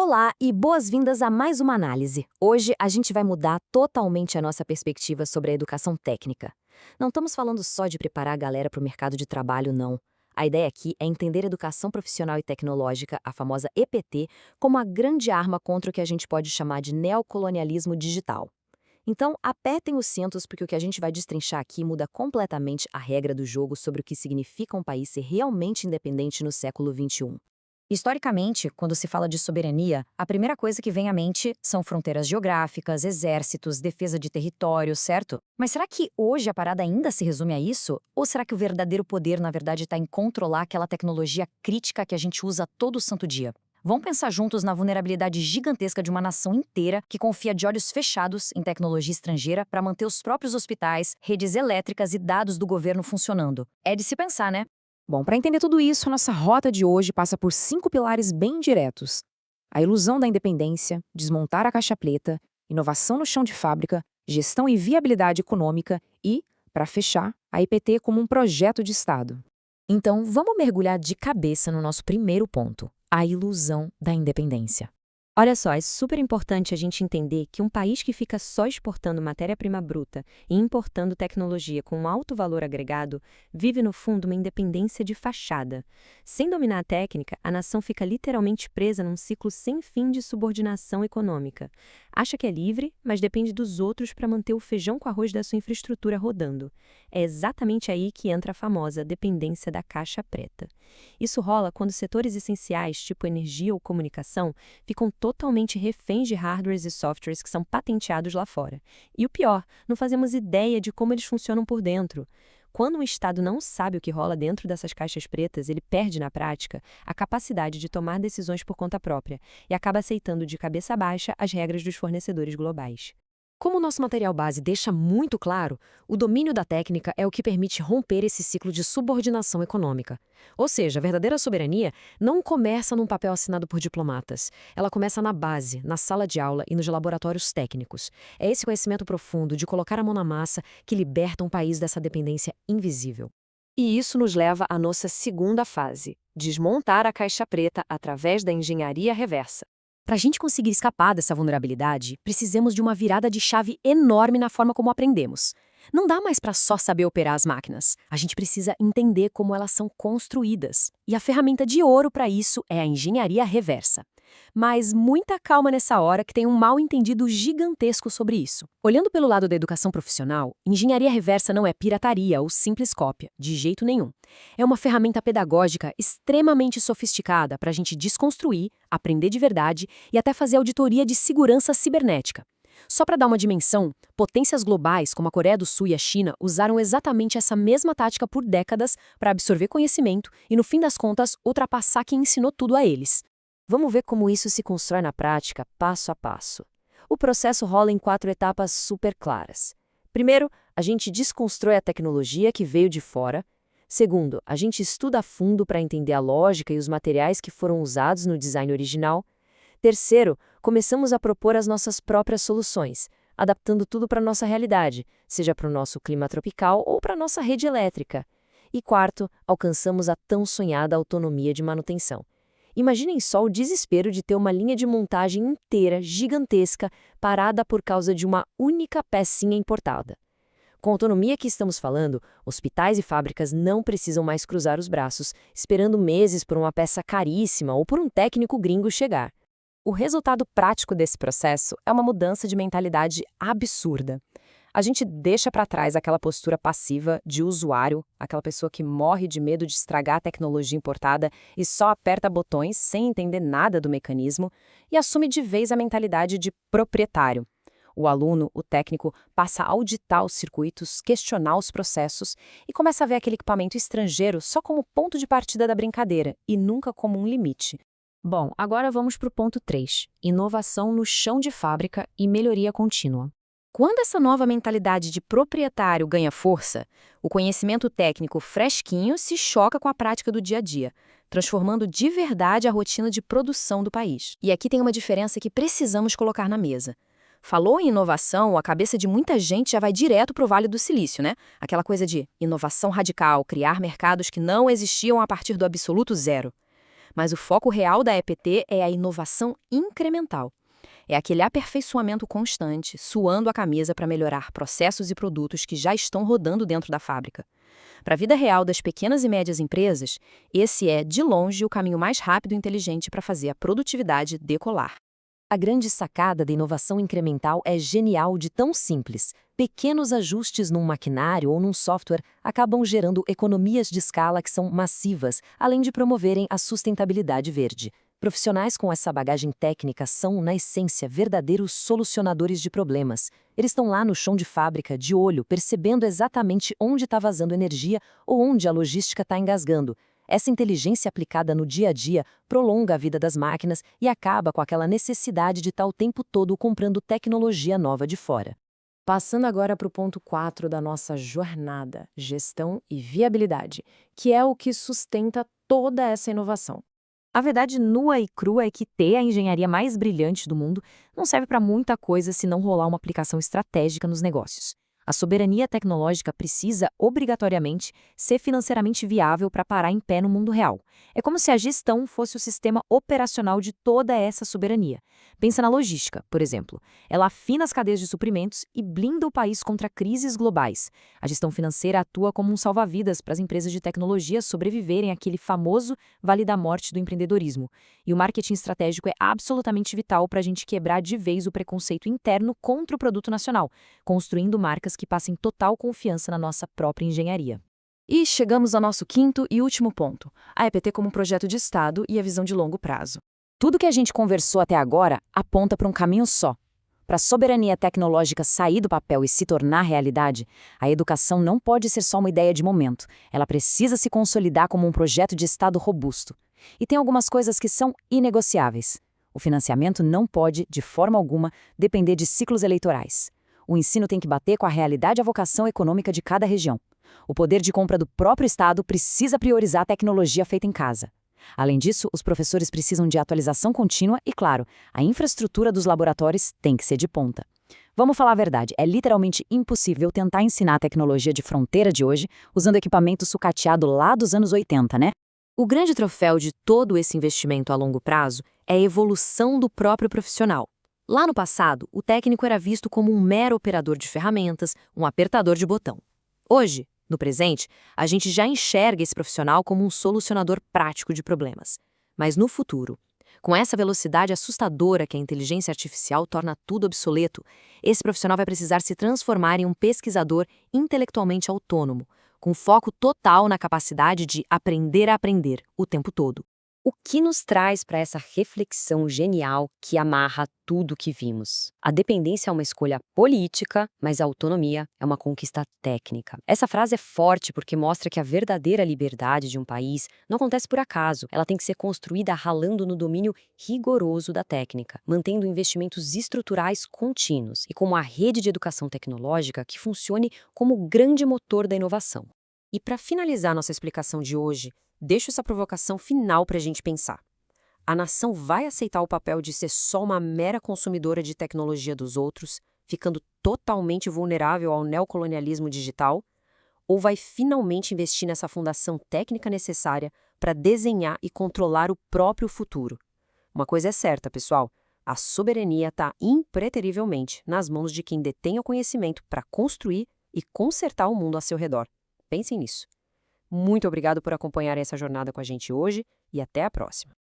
Olá e boas-vindas a mais uma análise. Hoje a gente vai mudar totalmente a nossa perspectiva sobre a educação técnica. Não estamos falando só de preparar a galera para o mercado de trabalho, não. A ideia aqui é entender a educação profissional e tecnológica, a famosa EPT, como a grande arma contra o que a gente pode chamar de neocolonialismo digital. Então, apertem os cintos porque o que a gente vai destrinchar aqui muda completamente a regra do jogo sobre o que significa um país ser realmente independente no século XXI. Historicamente, quando se fala de soberania, a primeira coisa que vem à mente são fronteiras geográficas, exércitos, defesa de território, certo? Mas será que hoje a parada ainda se resume a isso? Ou será que o verdadeiro poder, na verdade, está em controlar aquela tecnologia crítica que a gente usa todo santo dia? Vamos pensar juntos na vulnerabilidade gigantesca de uma nação inteira que confia de olhos fechados em tecnologia estrangeira para manter os próprios hospitais, redes elétricas e dados do governo funcionando. É de se pensar, né? Bom, para entender tudo isso, a nossa rota de hoje passa por 5 pilares bem diretos: a ilusão da independência, desmontar a caixa preta, inovação no chão de fábrica, gestão e viabilidade econômica e, para fechar, a IPT como um projeto de Estado. Então, vamos mergulhar de cabeça no nosso primeiro ponto, a ilusão da independência. Olha só, é super importante a gente entender que um país que fica só exportando matéria-prima bruta e importando tecnologia com um alto valor agregado vive, no fundo, uma independência de fachada. Sem dominar a técnica, a nação fica literalmente presa num ciclo sem fim de subordinação econômica. Acha que é livre, mas depende dos outros para manter o feijão com arroz da sua infraestrutura rodando. É exatamente aí que entra a famosa dependência da caixa preta. Isso rola quando setores essenciais, tipo energia ou comunicação, ficam totalmente reféns de hardwares e softwares que são patenteados lá fora. E o pior, não fazemos ideia de como eles funcionam por dentro. Quando um Estado não sabe o que rola dentro dessas caixas pretas, ele perde, na prática, a capacidade de tomar decisões por conta própria e acaba aceitando de cabeça baixa as regras dos fornecedores globais. Como o nosso material base deixa muito claro, o domínio da técnica é o que permite romper esse ciclo de subordinação econômica. Ou seja, a verdadeira soberania não começa num papel assinado por diplomatas. Ela começa na base, na sala de aula e nos laboratórios técnicos. É esse conhecimento profundo de colocar a mão na massa que liberta um país dessa dependência invisível. E isso nos leva à nossa segunda fase: desmontar a caixa preta através da engenharia reversa. Para a gente conseguir escapar dessa vulnerabilidade, precisamos de uma virada de chave enorme na forma como aprendemos. Não dá mais para só saber operar as máquinas. A gente precisa entender como elas são construídas. E a ferramenta de ouro para isso é a engenharia reversa. Mas muita calma nessa hora que tem um mal-entendido gigantesco sobre isso. Olhando pelo lado da educação profissional, engenharia reversa não é pirataria ou simples cópia, de jeito nenhum. É uma ferramenta pedagógica extremamente sofisticada para a gente desconstruir, aprender de verdade e até fazer auditoria de segurança cibernética. Só para dar uma dimensão, potências globais como a Coreia do Sul e a China usaram exatamente essa mesma tática por décadas para absorver conhecimento e, no fim das contas, ultrapassar quem ensinou tudo a eles. Vamos ver como isso se constrói na prática, passo a passo. O processo rola em 4 etapas super claras. Primeiro, a gente desconstrói a tecnologia que veio de fora. Segundo, a gente estuda a fundo para entender a lógica e os materiais que foram usados no design original. Terceiro, começamos a propor as nossas próprias soluções, adaptando tudo para a nossa realidade, seja para o nosso clima tropical ou para a nossa rede elétrica. E quarto, alcançamos a tão sonhada autonomia de manutenção. Imaginem só o desespero de ter uma linha de montagem inteira, gigantesca, parada por causa de uma única pecinha importada. Com a autonomia que estamos falando, hospitais e fábricas não precisam mais cruzar os braços, esperando meses por uma peça caríssima ou por um técnico gringo chegar. O resultado prático desse processo é uma mudança de mentalidade absurda. A gente deixa para trás aquela postura passiva de usuário, aquela pessoa que morre de medo de estragar a tecnologia importada e só aperta botões sem entender nada do mecanismo, e assume de vez a mentalidade de proprietário. O aluno, o técnico, passa a auditar os circuitos, questionar os processos e começa a ver aquele equipamento estrangeiro só como ponto de partida da brincadeira e nunca como um limite. Bom, agora vamos para o ponto 3, inovação no chão de fábrica e melhoria contínua. Quando essa nova mentalidade de proprietário ganha força, o conhecimento técnico fresquinho se choca com a prática do dia a dia, transformando de verdade a rotina de produção do país. E aqui tem uma diferença que precisamos colocar na mesa. Falou em inovação, a cabeça de muita gente já vai direto para o Vale do Silício, né? Aquela coisa de inovação radical, criar mercados que não existiam a partir do absoluto zero. Mas o foco real da EPT é a inovação incremental. É aquele aperfeiçoamento constante, suando a camisa para melhorar processos e produtos que já estão rodando dentro da fábrica. Para a vida real das pequenas e médias empresas, esse é, de longe, o caminho mais rápido e inteligente para fazer a produtividade decolar. A grande sacada da inovação incremental é genial de tão simples. Pequenos ajustes num maquinário ou num software acabam gerando economias de escala que são massivas, além de promoverem a sustentabilidade verde. Profissionais com essa bagagem técnica são, na essência, verdadeiros solucionadores de problemas. Eles estão lá no chão de fábrica, de olho, percebendo exatamente onde está vazando energia ou onde a logística está engasgando. Essa inteligência aplicada no dia a dia prolonga a vida das máquinas e acaba com aquela necessidade de estar o tempo todo comprando tecnologia nova de fora. Passando agora para o ponto 4 da nossa jornada, gestão e viabilidade, que é o que sustenta toda essa inovação. A verdade nua e crua é que ter a engenharia mais brilhante do mundo não serve para muita coisa se não rolar uma aplicação estratégica nos negócios. A soberania tecnológica precisa, obrigatoriamente, ser financeiramente viável para parar em pé no mundo real. É como se a gestão fosse o sistema operacional de toda essa soberania. Pensa na logística, por exemplo. Ela afina as cadeias de suprimentos e blinda o país contra crises globais. A gestão financeira atua como um salva-vidas para as empresas de tecnologia sobreviverem àquele famoso vale da morte do empreendedorismo. E o marketing estratégico é absolutamente vital para a gente quebrar de vez o preconceito interno contra o produto nacional, construindo marcas que passem total confiança na nossa própria engenharia. E chegamos ao nosso quinto e último ponto, a EPT como um projeto de Estado e a visão de longo prazo. Tudo que a gente conversou até agora aponta para um caminho só. Para a soberania tecnológica sair do papel e se tornar realidade, a educação não pode ser só uma ideia de momento, ela precisa se consolidar como um projeto de Estado robusto. E tem algumas coisas que são inegociáveis. O financiamento não pode, de forma alguma, depender de ciclos eleitorais. O ensino tem que bater com a realidade e a vocação econômica de cada região. O poder de compra do próprio Estado precisa priorizar a tecnologia feita em casa. Além disso, os professores precisam de atualização contínua e, claro, a infraestrutura dos laboratórios tem que ser de ponta. Vamos falar a verdade, é literalmente impossível tentar ensinar a tecnologia de fronteira de hoje usando equipamento sucateado lá dos anos 80, né? O grande troféu de todo esse investimento a longo prazo é a evolução do próprio profissional. Lá no passado, o técnico era visto como um mero operador de ferramentas, um apertador de botão. Hoje, no presente, a gente já enxerga esse profissional como um solucionador prático de problemas. Mas no futuro, com essa velocidade assustadora que a inteligência artificial torna tudo obsoleto, esse profissional vai precisar se transformar em um pesquisador intelectualmente autônomo, com foco total na capacidade de aprender a aprender o tempo todo. O que nos traz para essa reflexão genial que amarra tudo que vimos? A dependência é uma escolha política, mas a autonomia é uma conquista técnica. Essa frase é forte porque mostra que a verdadeira liberdade de um país não acontece por acaso. Ela tem que ser construída ralando no domínio rigoroso da técnica, mantendo investimentos estruturais contínuos e com uma rede de educação tecnológica que funcione como o grande motor da inovação. E para finalizar nossa explicação de hoje, deixo essa provocação final para a gente pensar. A nação vai aceitar o papel de ser só uma mera consumidora de tecnologia dos outros, ficando totalmente vulnerável ao neocolonialismo digital? Ou vai finalmente investir nessa fundação técnica necessária para desenhar e controlar o próprio futuro? Uma coisa é certa, pessoal, a soberania está impreterivelmente nas mãos de quem detém o conhecimento para construir e consertar o mundo a seu redor. Pensem nisso. Muito obrigado por acompanhar essa jornada com a gente hoje e até a próxima.